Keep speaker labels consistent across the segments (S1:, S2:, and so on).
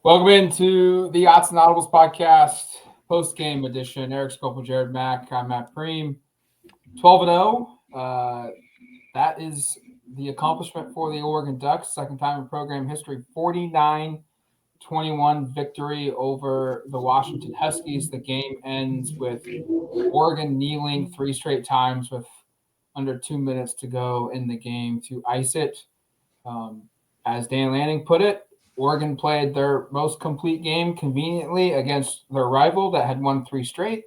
S1: Welcome into the Autzen Audibles Podcast, post-game edition. Erik Skopil, Jared Mack. I'm at Prehm. 12-0. That is the accomplishment for the Oregon Ducks. Second time in program history. 49-21 victory over the Washington Huskies. The game ends with Oregon kneeling 3 straight times with under 2 minutes to go in the game to ice it. As Dan Lanning put it, Oregon played their most complete game conveniently against their rival that had won 3 straight,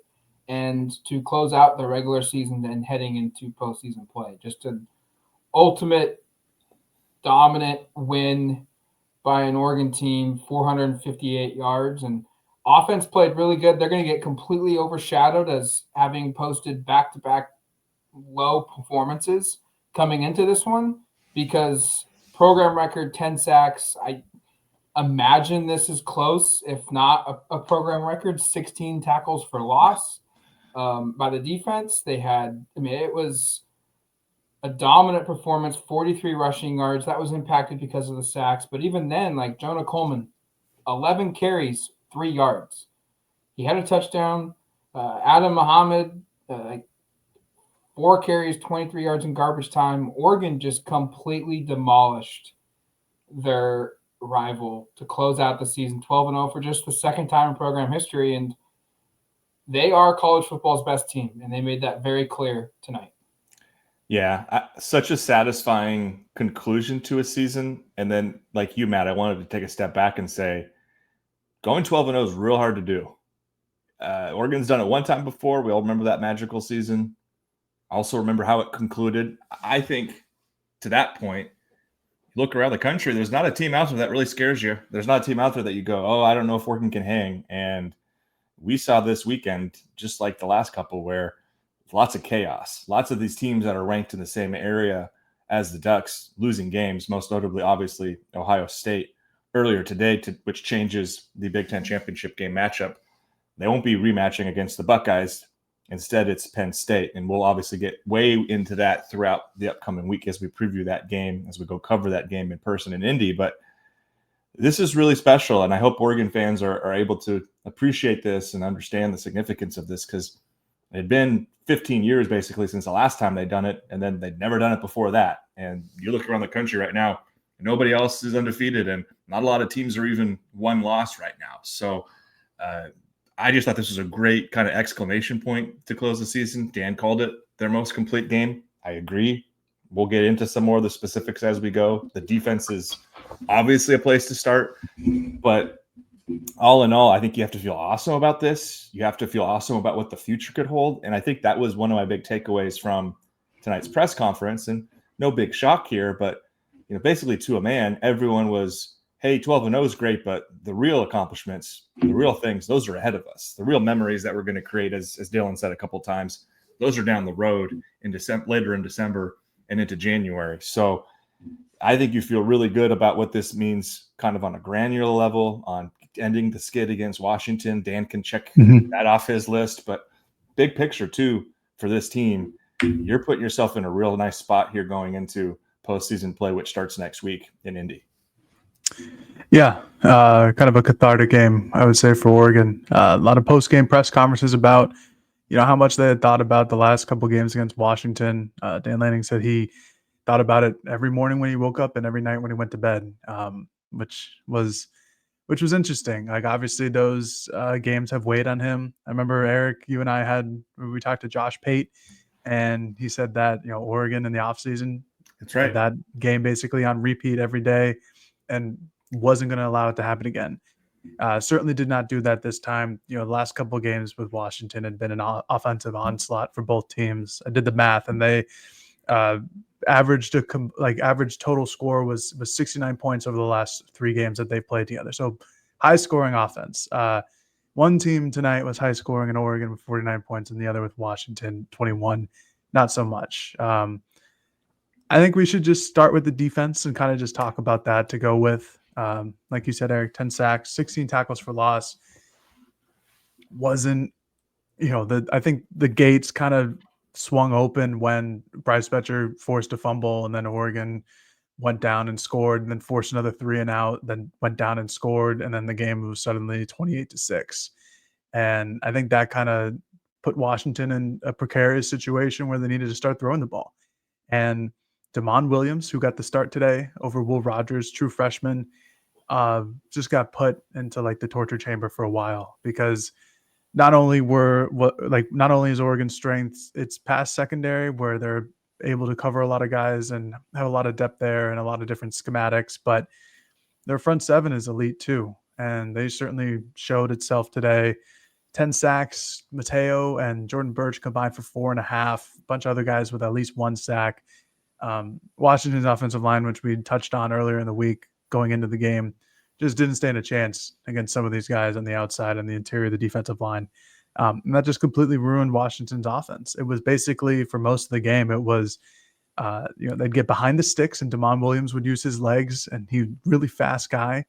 S1: and to close out the regular season and heading into postseason play. Just an ultimate dominant win by an Oregon team, 458 yards, and offense played really good. They're going to get completely overshadowed as having posted back-to-back low performances coming into this one because program record 10 sacks. I imagine this is close, if not a program record, 16 tackles for loss by the defense. It was a dominant performance, 43 rushing yards. That was impacted because of the sacks. But even then, like Jonah Coleman, 11 carries, 3 yards. He had a touchdown. Adam Muhammad, 4 carries, 23 yards in garbage time. Oregon just completely demolished their rival to close out the season 12-0 for just the second time in program history. And they are college football's best team, and they made that very clear tonight.
S2: Yeah, such a satisfying conclusion to a season. And then, like you, Matt, I wanted to take a step back and say, going 12-0 is real hard to do. Oregon's done it one time before. We all remember that magical season. I also remember how it concluded. I think to that point, you look around the country, there's not a team out there that really scares you. There's not a team out there that you go, oh, I don't know if Oregon can hang. And we saw this weekend, just like the last couple, where lots of chaos. Lots of these teams that are ranked in the same area as the Ducks losing games, most notably, obviously, Ohio State earlier today, which changes the Big Ten championship game matchup. They won't be rematching against the Buckeyes. Instead, it's Penn State, and we'll obviously get way into that throughout the upcoming week as we preview that game, as we go cover that game in person in Indy. But this is really special, and I hope Oregon fans are able to appreciate this and understand the significance of this, because it had been 15 years basically since the last time they'd done it, and then they'd never done it before that. And you look around the country right now, nobody else is undefeated, and not a lot of teams are even one loss right now. So I just thought this was a great kind of exclamation point to close the season. Dan called it their most complete game. I agree. We'll get into some more of the specifics as we go. The defense is obviously a place to start, but all in all, I think you have to feel awesome about this. You have to feel awesome about what the future could hold. And I think that was one of my big takeaways from tonight's press conference. And no big shock here, but basically to a man, everyone was, hey, 12-0 is great, but the real accomplishments, the real things, those are ahead of us. The real memories that we're going to create, as Dylan said a couple of times, those are down the road in later in December and into January. So I think you feel really good about what this means kind of on a granular level, on ending the skid against Washington. Dan can check that off his list. But big picture, too, for this team, you're putting yourself in a real nice spot here going into postseason play, which starts next week in Indy.
S3: Yeah, kind of a cathartic game, I would say, for Oregon. A lot of post-game press conferences about, how much they had thought about the last couple games against Washington. Dan Lanning said he thought about it every morning when he woke up and every night when he went to bed, which was interesting. Like, obviously, those games have weighed on him. I remember, Erik, you and I we talked to Josh Pate, and he said that, Oregon in the offseason,
S2: that's right,
S3: that game basically on repeat every day, and wasn't going to allow it to happen again. Certainly did not do that this time. The last couple of games with Washington had been an offensive onslaught for both teams. I did the math, and they average total score was 69 points over the last 3 games that they've played together. So high scoring offense. One team tonight was high scoring in Oregon with 49 points, and the other with Washington 21. Not so much. I think we should just start with the defense and kind of just talk about that to go with. Like you said, Erik, 10 sacks, 16 tackles for loss. Wasn't, I think the gates kind of swung open when Bryce Betcher forced a fumble, and then Oregon went down and scored, and then forced another 3 and out, then went down and scored, and then the game was suddenly 28-6. And I think that kind of put Washington in a precarious situation where they needed to start throwing the ball. And Damon Williams, who got the start today over Will Rogers, true freshman, just got put into like the torture chamber for a while, because not only is Oregon's strength its pass secondary, where they're able to cover a lot of guys and have a lot of depth there and a lot of different schematics, but their front seven is elite too. And they certainly showed itself today. 10 sacks, Mateo and Jordan Birch combined for 4.5, a bunch of other guys with at least 1 sack. Washington's offensive line, which we touched on earlier in the week going into the game, just didn't stand a chance against some of these guys on the outside and the interior of the defensive line. And that just completely ruined Washington's offense. It was basically, for most of the game, it was, they'd get behind the sticks and Damon Williams would use his legs, and he's a really fast guy,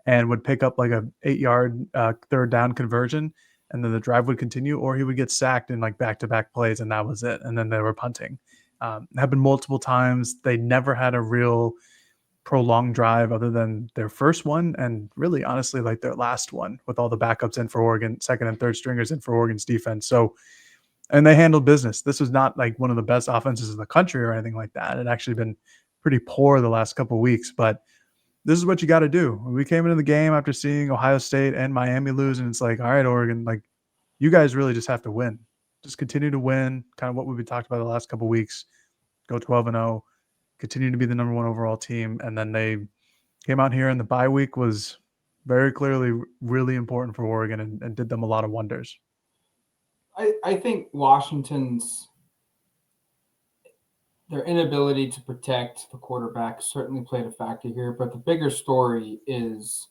S3: and would pick up like a 8-yard third down conversion. And then the drive would continue, or he would get sacked in like back-to-back plays, and that was it. And then they were punting. It happened multiple times. They never had a real prolonged drive other than their first one, and really, honestly, like their last one, with all the backups in for Oregon, second and third stringers in for Oregon's defense. So, and they handled business. This was not like one of the best offenses in the country or anything like that. It actually been pretty poor the last couple of weeks, but this is what you got to do. We came into the game after seeing Ohio State and Miami lose, and it's like, all right, Oregon, like, you guys really just have to win. Just continue to win, kind of what we've been talking about the last couple of weeks. Go 12-0, continue to be the number 1 overall team. And then they came out here, and the bye week was very clearly really important for Oregon, and did them a lot of wonders.
S1: I think Washington's their inability to protect the quarterback certainly played a factor here, but the bigger story is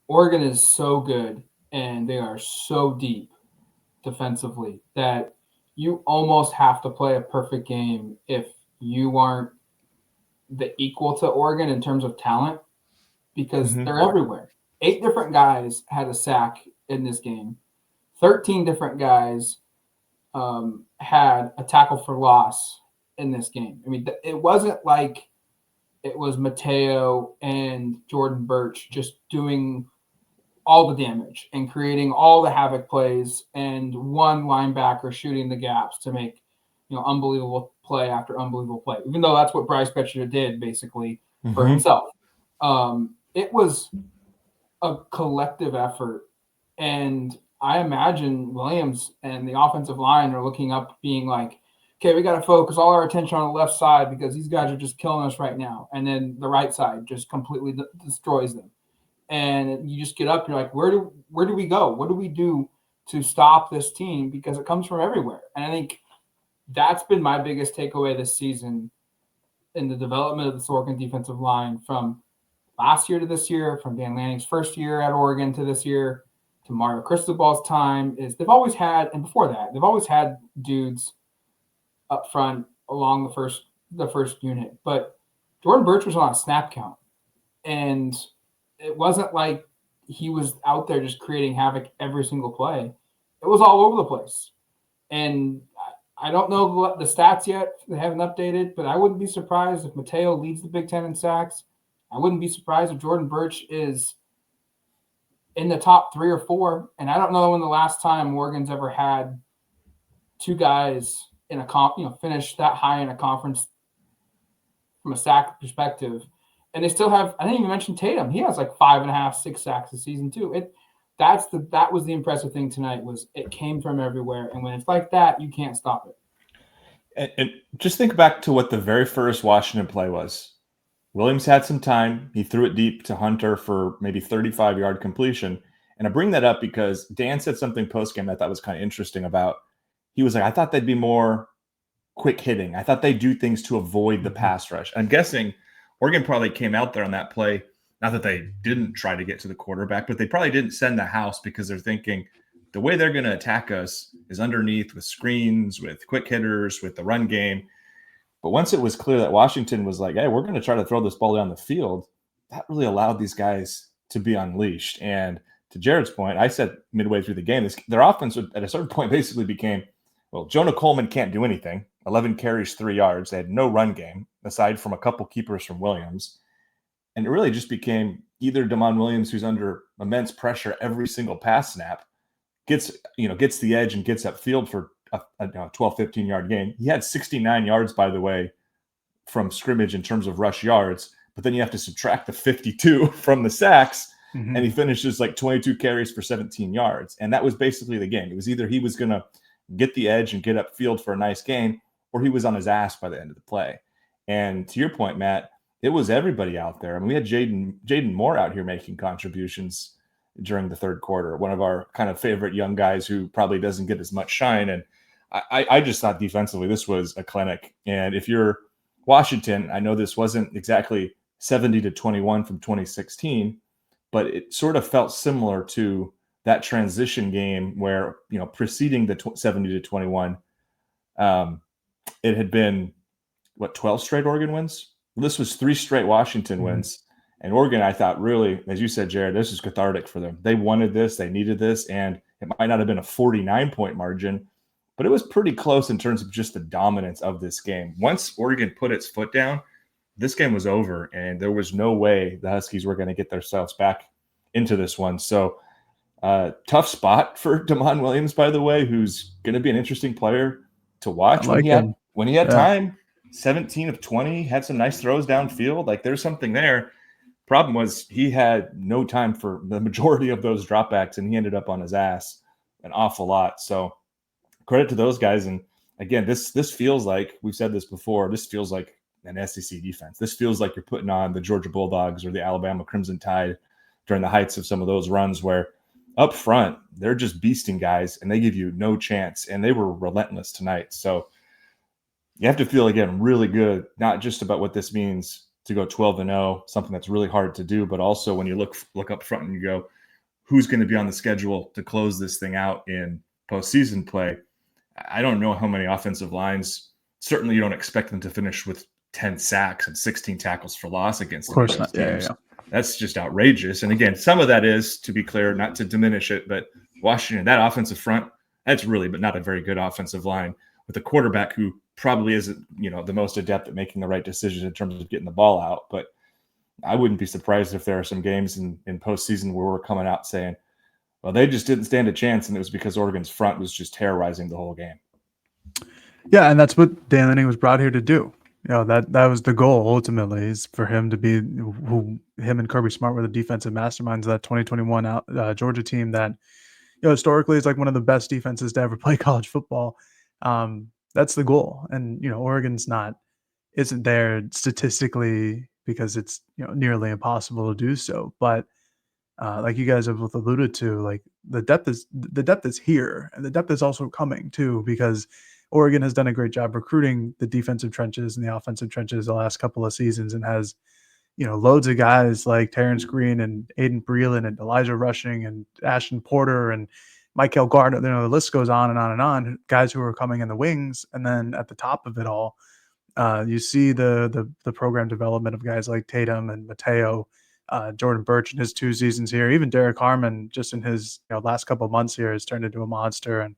S1: Oregon is so good and they are so deep defensively that you almost have to play a perfect game if you aren't the equal to Oregon in terms of talent, because they're everywhere. 8 different guys had a sack in this game. 13 different guys had a tackle for loss in this game. I mean, it wasn't like it was Mateo and Jordan Birch just doing all the damage and creating all the havoc plays, and one linebacker shooting the gaps to make, unbelievable play after unbelievable play, even though that's what Bryce Petcher did basically for himself. It was a collective effort, and I imagine Williams and the offensive line are looking up being like, okay, we got to focus all our attention on the left side because these guys are just killing us right now. And then the right side just completely destroys them. And you just get up, you're like, where do we go? What do we do to stop this team? Because it comes from everywhere. And I think that's been my biggest takeaway this season in the development of this Oregon defensive line, from last year to this year, from Dan Lanning's first year at Oregon to this year, to Mario Cristobal's time, is they've always had, and before that, they've always had dudes up front along the first unit. But Jordan Birch was on a snap count, and it wasn't like he was out there just creating havoc every single play. It was all over the place. And I don't know the stats yet. They haven't updated, but I wouldn't be surprised if Mateo leads the Big Ten in sacks. I wouldn't be surprised if Jordan Birch is in the top 3 or 4. And I don't know when the last time Oregon's ever had 2 guys in a finish that high in a conference from a sack perspective. And they still have, I didn't even mention Tatum. He has like 5.5, 6 sacks this season too. That was the impressive thing tonight, was it came from everywhere. And when it's like that, you can't stop it.
S2: And just think back to what the very first Washington play was. Williams had some time. He threw it deep to Hunter for maybe 35-yard completion. And I bring that up because Dan said something post-game I thought was kind of interesting about, he was like, I thought they'd be more quick hitting. I thought they'd do things to avoid the pass rush. I'm guessing Oregon probably came out there on that play, not that they didn't try to get to the quarterback, but they probably didn't send the house because they're thinking the way they're going to attack us is underneath with screens, with quick hitters, with the run game. But once it was clear that Washington was like, hey, we're going to try to throw this ball down the field, that really allowed these guys to be unleashed. And to Jared's point, I said midway through the game, their offense at a certain point basically became, well, Jonah Coleman can't do anything. 11 carries, 3 yards. They had no run game aside from a couple keepers from Williams. And it really just became either Damon Williams, who's under immense pressure every single pass snap, gets the edge and gets upfield for a 12, 15-yard gain. He had 69 yards, by the way, from scrimmage in terms of rush yards, but then you have to subtract the 52 from the sacks, and he finishes like 22 carries for 17 yards. And that was basically the game. It was either he was going to get the edge and get upfield for a nice gain, or he was on his ass by the end of the play. And to your point, Matt, it was everybody out there. I mean, we had Jaden Moore out here making contributions during the third quarter, one of our kind of favorite young guys who probably doesn't get as much shine. And I just thought defensively this was a clinic. And if you're Washington, I know this wasn't exactly 70-21 from 2016, but it sort of felt similar to that transition game where, preceding the 70-21, it had been 12 straight Oregon wins. This was 3 straight Washington wins. And Oregon, I thought, really, as you said, Jared, this is cathartic for them. They wanted this, they needed this, and it might not have been a 49-point margin, but it was pretty close in terms of just the dominance of this game. Once Oregon put its foot down, this game was over, and there was no way the Huskies were going to get themselves back into this one. So tough spot for Damon Williams, by the way, who's going to be an interesting player to watch when he had time. 17 of 20, had some nice throws downfield. Like, there's something there. Problem was he had no time for the majority of those dropbacks, and he ended up on his ass an awful lot. So credit to those guys. And again, this feels like, we've said this before, this feels like an SEC defense. This feels like you're putting on the Georgia Bulldogs or the Alabama Crimson Tide during the heights of some of those runs where up front, they're just beasting guys and they give you no chance. And they were relentless tonight. So you have to feel, again, really good, not just about what this means to go 12-0, something that's really hard to do, but also when you look up front and you go, who's going to be on the schedule to close this thing out in postseason play? I don't know how many offensive lines. Certainly you don't expect them to finish with 10 sacks and 16 tackles for loss against them. Of course not. Yeah. That's just outrageous. And again, some of that is, to be clear, not to diminish it, but Washington, that offensive front, that's really but not a very good offensive line with a quarterback who probably isn't, the most adept at making the right decisions in terms of getting the ball out. But I wouldn't be surprised if there are some games in postseason where we're coming out saying, well, they just didn't stand a chance, and it was because Oregon's front was just terrorizing the whole game.
S3: Yeah, and that's what Dan Lanning was brought here to do. That was the goal ultimately, is for him to be who him and Kirby Smart were the defensive masterminds of that 2021 Georgia team that, historically is like one of the best defenses to ever play college football. That's the goal. And, Oregon's isn't there statistically because it's, nearly impossible to do so. But like you guys have both alluded to, like the depth is here, and the depth is also coming too, because Oregon has done a great job recruiting the defensive trenches and the offensive trenches the last couple of seasons, and has, loads of guys like Terrence Green and Aiden Breland and Elijah Rushing and Ashton Porter and Michael Gardner. The list goes on and on and on. Guys who are coming in the wings, and then at the top of it all, you see the program development of guys like Tatum and Mateo, Jordan Birch in his 2 seasons here. Even Derek Harmon, just in his last couple of months here, has turned into a monster. And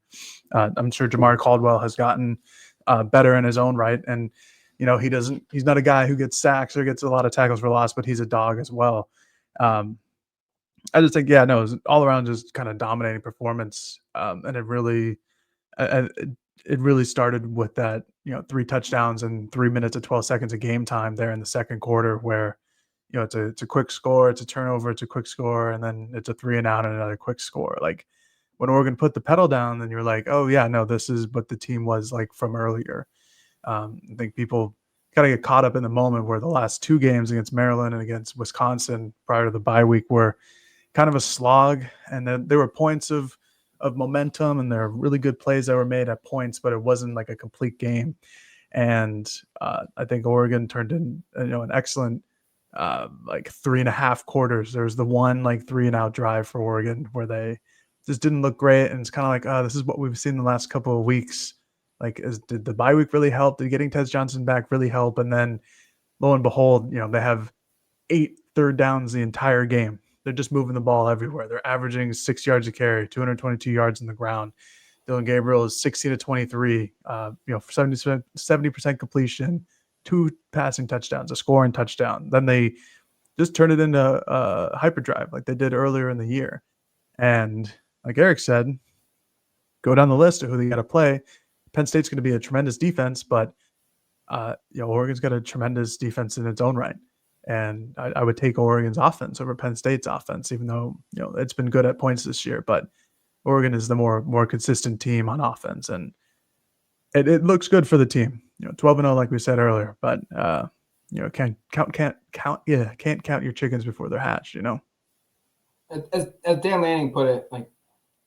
S3: I'm sure Jamar Caldwell has gotten better in his own right. And he's not a guy who gets sacks or gets a lot of tackles for loss, but he's a dog as well. I just think, it was all around just kind of dominating performance. And it really started with that, 3 touchdowns and 3 minutes and 12 seconds of game time there in the second quarter, where, it's a quick score, it's a turnover, it's a quick score, and then it's a 3 and out and another quick score. Like, when Oregon put the pedal down, then you're like, oh yeah, no, this is what the team was like from earlier. I think people kind of get caught up in the moment where the last 2 games against Maryland and against Wisconsin prior to the bye week were kind of a slog, and then there were points of momentum, and there are really good plays that were made at points, but it wasn't like a complete game. And I think Oregon turned in an excellent 3.5 quarters. There's the one 3 and out drive for Oregon where they just didn't look great, and it's kind of like, this is what we've seen the last couple of weeks. Like, did the bye week really help? Did getting Tez Johnson back really help? And then lo and behold, they have 8 third downs the entire game. They're just moving the ball everywhere. They're averaging 6 yards a carry, 222 yards on the ground. Dylan Gabriel is 16 to 23, for 70% completion, 2 passing touchdowns, a scoring touchdown. Then they just turn it into a hyperdrive like they did earlier in the year. And like Erik said, go down the list of who they got to play. Penn State's going to be a tremendous defense, but Oregon's got a tremendous defense in its own right. And I would take Oregon's offense over Penn State's offense, even though it's been good at points this year. But Oregon is the more consistent team on offense, and it looks good for the team. 12-0, like we said earlier, but can't count your chickens before they're hatched.
S1: As Dan Lanning put it, like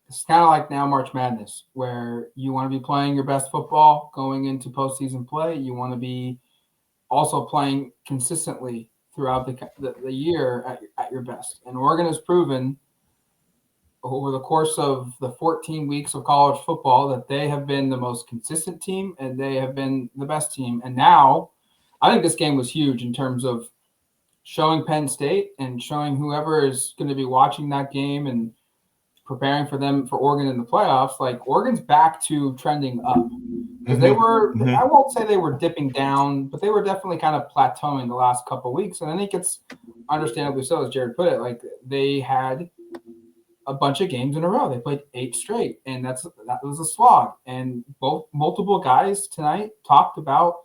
S1: it's kind of like now March Madness, where you want to be playing your best football going into postseason play. You want to be also playing consistently throughout the year at your best. And Oregon has proven over the course of the 14 weeks of college football that they have been the most consistent team and they have been the best team. And now I think this game was huge in terms of showing Penn State and showing whoever is going to be watching that game and preparing for them for Oregon in the playoffs. Like Oregon's back to trending up. Because they were, I won't say they were dipping down, but they were definitely kind of plateauing the last couple of weeks. And I think it's understandably so, as Jared put it, like they had a bunch of games in a row. They played 8 straight, and that was a slog. And multiple guys tonight talked about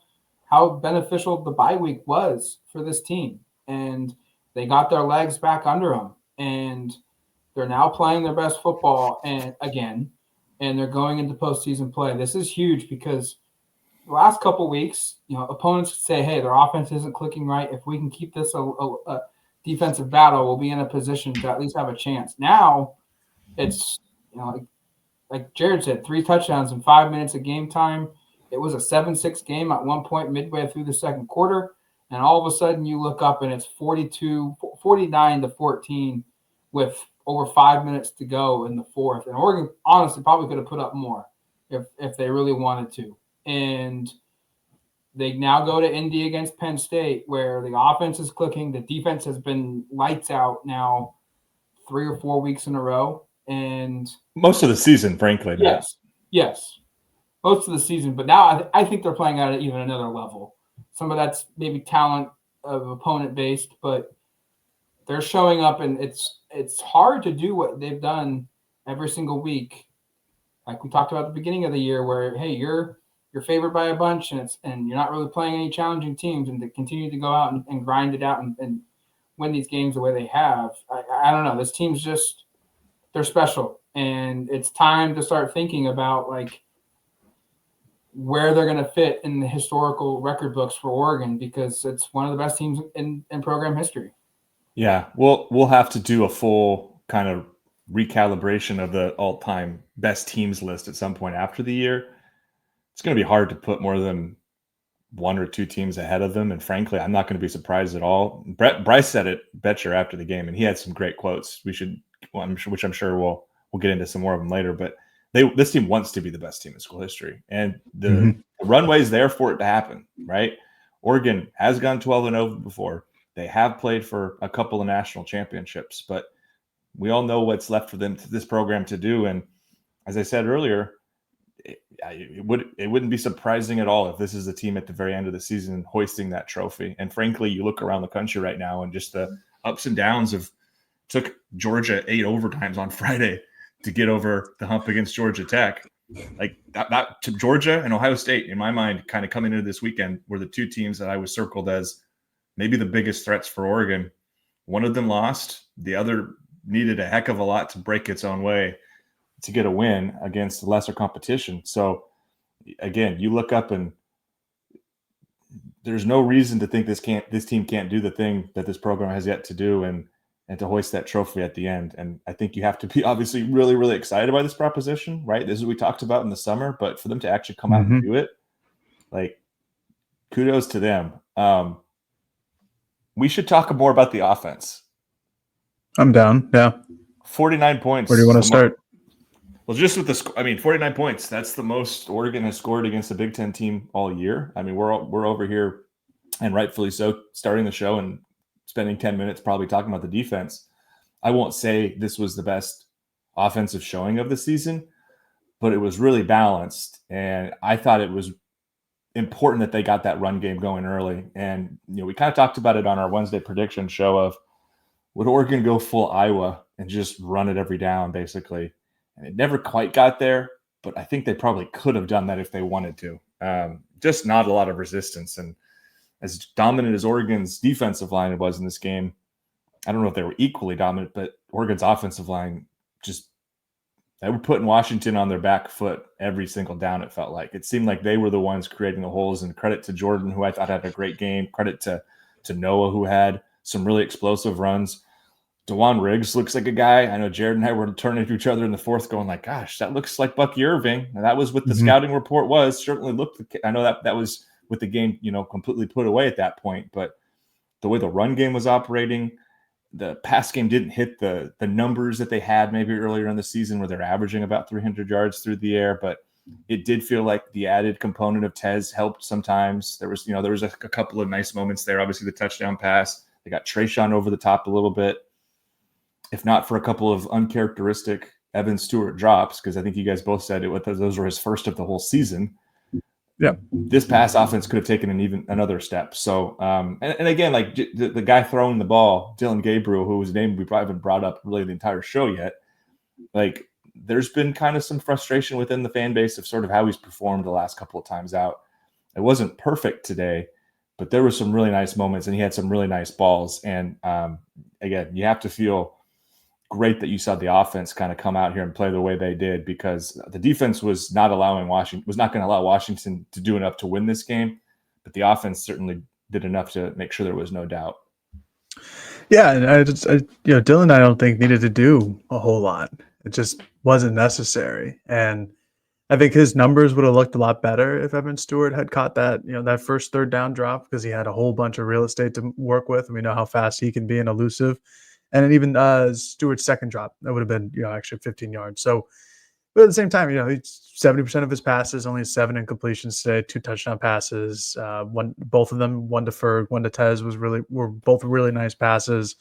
S1: how beneficial the bye week was for this team. And they got their legs back under them. And they're now playing their best football and they're going into postseason play. This is huge because the last couple weeks, opponents say, hey, their offense isn't clicking right. If we can keep this a defensive battle, we'll be in a position to at least have a chance. Now it's, like Jared said, 3 touchdowns in 5 minutes of game time. It was a 7-6 game at one point midway through the second quarter. And all of a sudden you look up and it's 49-14 with over 5 minutes to go in the fourth. And Oregon honestly probably could have put up more if they really wanted to. And they now go to Indy against Penn State, where the offense is clicking. The defense has been lights out now 3 or 4 weeks in a row. And
S2: most of the season, frankly.
S1: Yes. Most of the season. But now I think they're playing at even another level. Some of that's maybe talent of opponent based, but they're showing up, and it's hard to do what they've done every single week. Like we talked about at the beginning of the year, where, hey, you're favored by a bunch, and you're not really playing any challenging teams, and to continue to go out and grind it out and win these games the way they have. I don't know. This team's just, they're special, and it's time to start thinking about like where they're going to fit in the historical record books for Oregon, because it's one of the best teams in program history.
S2: Yeah, we'll have to do a full kind of recalibration of the all-time best teams list at some point after the year. It's going to be hard to put more than 1 or 2 teams ahead of them, and frankly, I'm not going to be surprised at all. Bryce said it, Betcher, after the game, and he had some great quotes. Which I'm sure we'll get into some more of them later. But this team wants to be the best team in school history, and the runway is there for it to happen. Right? Oregon has gone 12-0 before. They have played for a couple of national championships, but we all know what's left for this program to do. And as I said earlier, it wouldn't be surprising at all if this is the team at the very end of the season hoisting that trophy. And frankly, you look around the country right now and just the ups and downs of took Georgia 8 overtimes on Friday to get over the hump against Georgia Tech. Like that to Georgia and Ohio State, in my mind, kind of coming into this weekend, were the 2 teams that I was circled as maybe the biggest threats for Oregon. One of them lost. The other needed a heck of a lot to break its own way to get a win against lesser competition. So, again, you look up and there's no reason to think this team can't do the thing that this program has yet to do and to hoist that trophy at the end. And I think you have to be obviously really, really excited by this proposition, right? This is what we talked about in the summer, but for them to actually come out and do it, like, kudos to them. We should talk more about the offense.
S3: I'm down. Yeah.
S2: 49 points.
S3: Where do you want to start?
S2: Well, just with 49 points. That's the most Oregon has scored against a Big Ten team all year. I mean, we're over here, and rightfully so, starting the show and spending 10 minutes probably talking about the defense. I won't say this was the best offensive showing of the season, but it was really balanced. And I thought it was important that they got that run game going early. And, we kind of talked about it on our Wednesday prediction show of, would Oregon go full Iowa and just run it every down, basically? And it never quite got there, but I think they probably could have done that if they wanted to. Just not a lot of resistance. And as dominant as Oregon's defensive line was in this game, I don't know if they were equally dominant, but Oregon's offensive line they were putting Washington on their back foot every single down, it felt like. It seemed like they were the ones creating the holes, and credit to Jordan, who I thought had a great game. Credit to Noah, who had some really explosive runs. DeJuan Riggs looks like a guy. I know Jared and I were turning to each other in the fourth going like, gosh, that looks like Bucky Irving. And that was what the scouting report was. Certainly looked – I know that was with the game, completely put away at that point. But the way the run game was operating – the pass game didn't hit the numbers that they had maybe earlier in the season where they're averaging about 300 yards through the air, but it did feel like the added component of Tez helped sometimes. There was a couple of nice moments there. Obviously the touchdown pass, they got Trayshawn over the top a little bit, if not for a couple of uncharacteristic Evan Stewart drops, because I think you guys both said those were his first of the whole season.
S3: Yeah,
S2: this pass offense could have taken another step. So, and again, like the guy throwing the ball, Dylan Gabriel, whose name we probably haven't brought up really the entire show yet. Like, there's been kind of some frustration within the fan base of sort of how he's performed the last couple of times out. It wasn't perfect today, but there were some really nice moments, and he had some really nice balls. And again, you have to feel great that you saw the offense kind of come out here and play the way they did, because the defense was not going to allow Washington to do enough to win this game, but the offense certainly did enough to make sure there was no doubt.
S3: Yeah, and Dylan, I don't think needed to do a whole lot. It just wasn't necessary, and I think his numbers would have looked a lot better if Evan Stewart had caught that that first third down drop, because he had a whole bunch of real estate to work with, and we know how fast he can be and elusive. And then even Stewart's second drop, that would have been, actually 15 yards. So, but at the same time, 70% of his passes, only 7 incompletions today, 2 touchdown passes, both of them, one to Ferg, one to Tez were both really nice passes.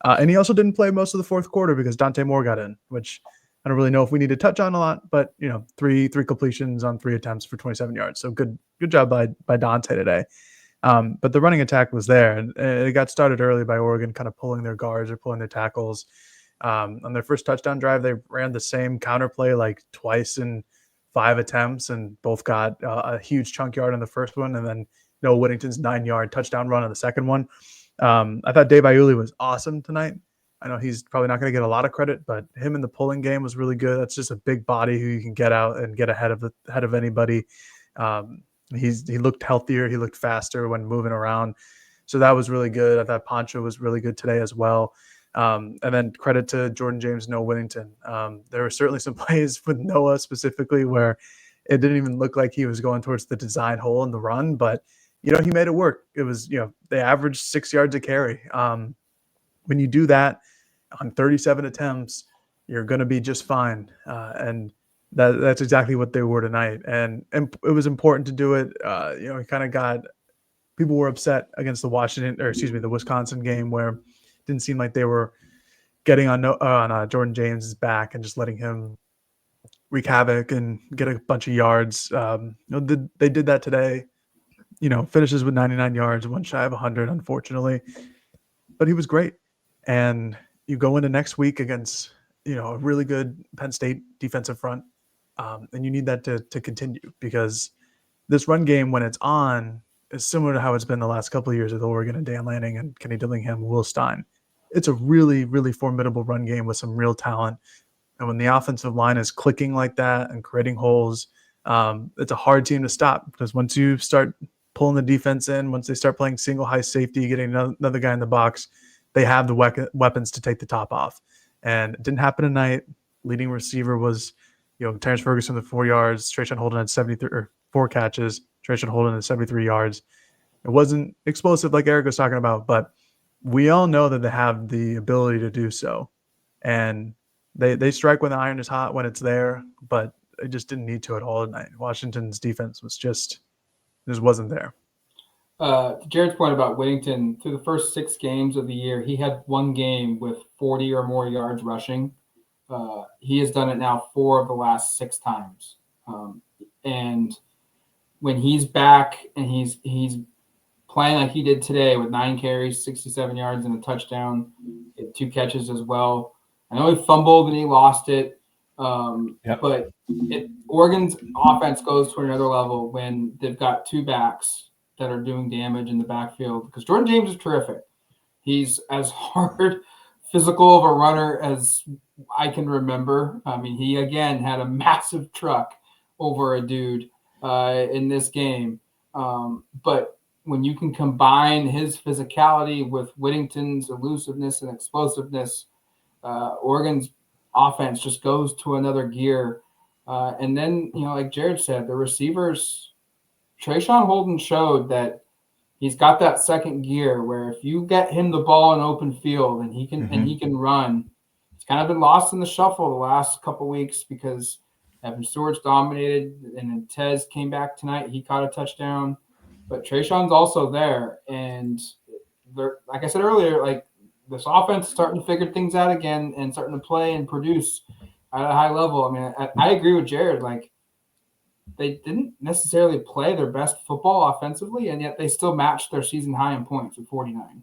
S3: And he also didn't play most of the fourth quarter because Dante Moore got in, which I don't really know if we need to touch on a lot, but 3 completions on 3 attempts for 27 yards. So good job by Dante today. But the running attack was there, and it got started early by Oregon kind of pulling their guards or pulling their tackles. On their first touchdown drive, they ran the same counter play like twice in 5 attempts, and both got a huge chunk yard on the first one, and then Noah Whittington's 9-yard touchdown run on the second one. I thought Dave Iuli was awesome tonight. I know he's probably not going to get a lot of credit, but him in the pulling game was really good. That's just a big body who you can get out and get ahead of anybody. He looked healthier. He looked faster when moving around. So that was really good. I thought Poncho was really good today as well. And then credit to Jordan James, Noah Whittington. There were certainly some plays with Noah specifically where it didn't even look like he was going towards the design hole in the run, but he made it work. It was, they averaged 6 yards a carry. When you do that on 37 attempts, you're going to be just fine. And that's exactly what they were tonight. And it was important to do it. He kind of got people were upset against the Wisconsin game where it didn't seem like they were getting on Jordan James's back and just letting him wreak havoc and get a bunch of yards. They did that today. Finishes with 99 yards, one shy of 100, unfortunately. But he was great. And you go into next week against a really good Penn State defensive front. And you need that to continue, because this run game, when it's on, is similar to how it's been the last couple of years with Oregon and Dan Lanning and Kenny Dillingham, Will Stein. It's a really, really formidable run game with some real talent. And when the offensive line is clicking like that and creating holes, it's a hard team to stop, because once you start pulling the defense in, once they start playing single high safety, getting another guy in the box, they have the weapons to take the top off. And it didn't happen tonight. Leading receiver was Terrence Ferguson with 4 yards. Trayshawn Holden had 4 catches. Trayshawn Holden had 73 yards. It wasn't explosive like Erik was talking about, but we all know that they have the ability to do so. And they strike when the iron is hot, when it's there, but they just didn't need to at all tonight. Washington's defense was just wasn't there.
S1: Jared's point about Whittington, through the first 6 games of the year, he had 1 game with 40 or more yards rushing. He has done it now 4 of the last 6 times. And when he's back and he's playing like he did today with 9 carries, 67 yards, and a touchdown, 2 catches as well. I know he fumbled and he lost it, but Oregon's offense goes to another level when they've got 2 backs that are doing damage in the backfield, because Jordan James is terrific. He's as hard, physical of a runner as I can remember. I mean, he, again, had a massive truck over a dude in this game. But when you can combine his physicality with Whittington's elusiveness and explosiveness, Oregon's offense just goes to another gear. And then, like Jared said, the receivers, Trayshawn Holden showed that he's got that second gear where if you get him the ball in open field and he can run. It's kind of been lost in the shuffle the last couple weeks because Evan Stewart's dominated, and then Tez came back tonight. He caught a touchdown. But Trayshawn's also there, and like I said earlier, like this offense is starting to figure things out again and starting to play and produce at a high level. I mean, I agree with Jared. Like, they didn't necessarily play their best football offensively, and yet they still matched their season high in points with 49.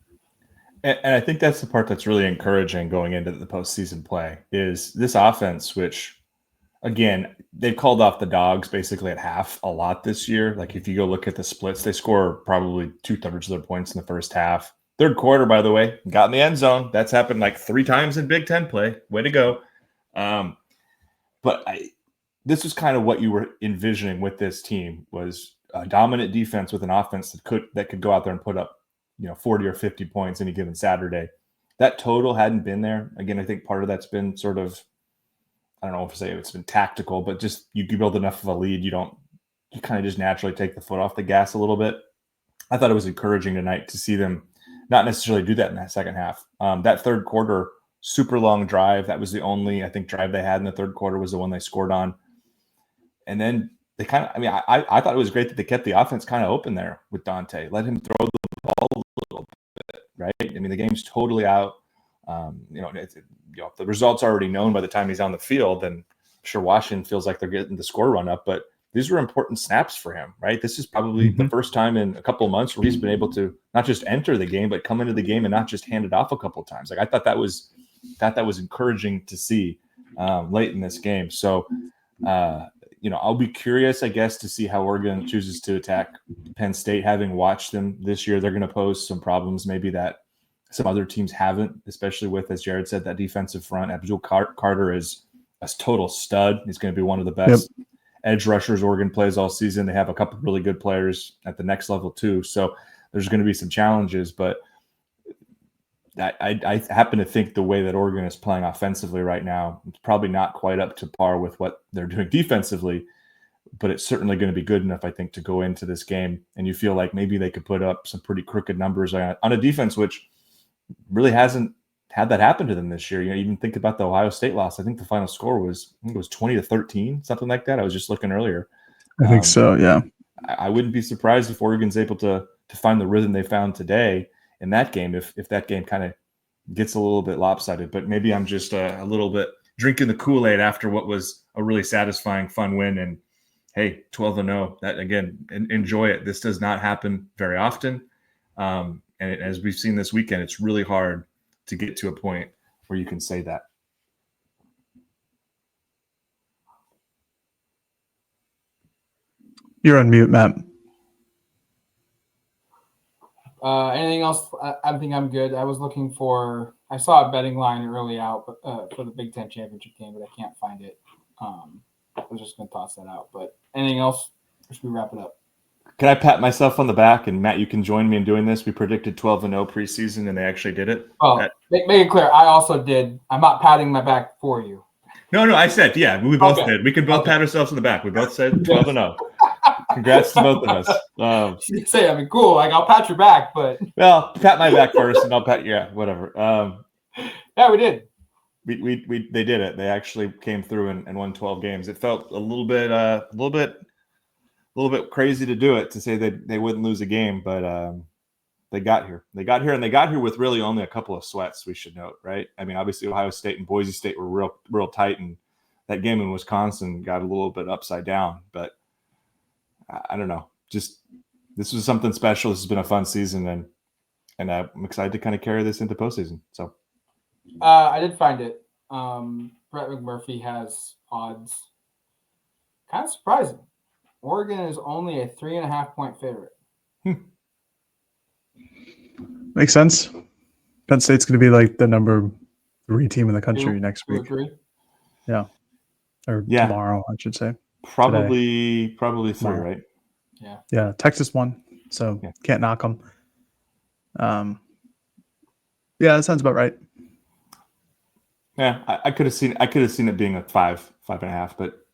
S2: And I think that's the part that's really encouraging going into the postseason play is this offense, which, again, they've called off the dogs basically at half a lot this year. Like, if you go look at the splits, they score probably 2/3 of their points in the first half. Third quarter, by the way, got in the end zone. That's happened like 3 times in Big Ten play. Way to go. But this was kind of what you were envisioning with this team, was a dominant defense with an offense that could go out there and put up 40 or 50 points any given Saturday. That total hadn't been there. Again, I think part of that's been sort of, I don't know if I say it's been tactical, but just you build enough of a lead, you kind of just naturally take the foot off the gas a little bit. I thought it was encouraging tonight to see them not necessarily do that in that second half. That third quarter, super long drive. That was the only, I think, drive they had in the third quarter was the one they scored on. And then they kind of, I mean, I thought it was great that they kept the offense kind of open there with Dante. Let him throw the ball a little bit, right? I mean, the game's totally out. The results are already known by the time he's on the field, and I'm sure Washington feels like they're getting the score run up, but these were important snaps for him, right? This is probably the first time in a couple of months where he's been able to not just enter the game, but come into the game and not just hand it off a couple of times. Like, I thought that was encouraging to see late in this game. So, I'll be curious, I guess, to see how Oregon chooses to attack Penn State. Having watched them this year, they're going to pose some problems maybe that some other teams haven't, especially with, as Jared said, that defensive front. Abdul Carter is a total stud. He's going to be one of the best edge rushers Oregon plays all season. They have a couple really good players at the next level too. So there's going to be some challenges, but I happen to think the way that Oregon is playing offensively right now, it's probably not quite up to par with what they're doing defensively, but it's certainly going to be good enough, I think, to go into this game. And you feel like maybe they could put up some pretty crooked numbers on a defense, which really hasn't had that happen to them this year. Even think about the Ohio State loss. I think the final score was 20-13, something like that. I was just looking earlier.
S3: I think so, yeah.
S2: I wouldn't be surprised if Oregon's able to find the rhythm they found today in that game, if that game kind of gets a little bit lopsided. But maybe I'm just a little bit drinking the Kool-Aid after what was a really satisfying, fun win. And hey, 12-0, that, again, enjoy it. This does not happen very often. And as we've seen this weekend, it's really hard to get to a point where you can say that.
S3: You're on mute, Matt.
S1: Anything else? I think I'm good. I saw a betting line early out for the Big Ten championship game, but I can't find it. I was just going to toss that out. But anything else? Or should we wrap it up?
S2: Can I pat myself on the back? And Matt, you can join me in doing this. We predicted 12-0 preseason, and they actually did it.
S1: Oh, make it clear. I also did. I'm not patting my back for you.
S2: No, I said, yeah, we both did. We can both pat ourselves on the back. We both said 12-0. Congrats to both of us.
S1: Say, I mean, cool. Like, I'll pat your back, but
S2: well, pat my back first, and I'll pat whatever.
S1: Yeah, we did.
S2: They did it. They actually came through and won 12 games. It felt a little bit crazy to do it, to say that they wouldn't lose a game, but They got here. They got here with really only a couple of sweats, we should note, right? I mean, obviously Ohio State and Boise State were real tight, and that game in Wisconsin got a little bit upside down. But I don't know. Just this was something special. This has been a fun season, and I'm excited to kind of carry this into postseason. So
S1: I did find it. Brett McMurphy has odds. Kind of surprising. Oregon is only a 3.5-point favorite.
S3: Makes sense. Penn State's going to be like the number 3 team in the country next week. Yeah. Or tomorrow, I should say.
S2: Probably 3, tomorrow. Right?
S1: Yeah.
S3: Yeah. Texas won, so can't knock them. Yeah, that sounds about right.
S2: Yeah, I could have seen it being a 5.5, but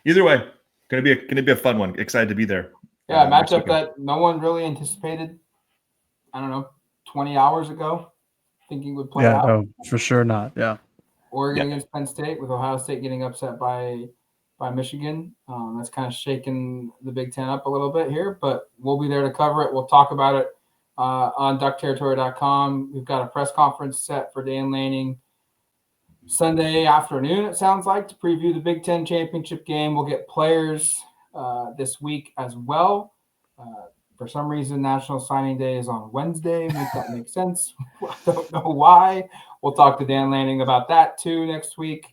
S2: either way, gonna be a fun one. Excited to be there.
S1: Yeah, matchup that no one really anticipated. I don't know, 20 hours ago, thinking would play out.
S3: No, for sure not. Yeah.
S1: Oregon against Penn State, with Ohio State getting upset by Michigan. That's kind of shaken the Big Ten up a little bit here, but we'll be there to cover it. We'll talk about it on duckterritory.com. We've got a press conference set for Dan Lanning Sunday afternoon, it sounds like, to preview the Big Ten championship game. We'll get players this week as well. For some reason, National Signing Day is on Wednesday. Make that make sense. I don't know why. We'll talk to Dan Lanning about that too next week.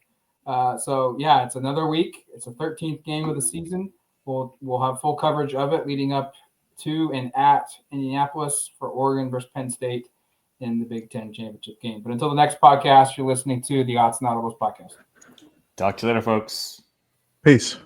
S1: So yeah, it's another week. It's the 13th game of the season. We'll have full coverage of it leading up to and at Indianapolis for Oregon versus Penn State in the Big Ten championship game. But until the next podcast, you're listening to the Autzen Audibles Podcast.
S2: Talk to you later, folks.
S3: Peace.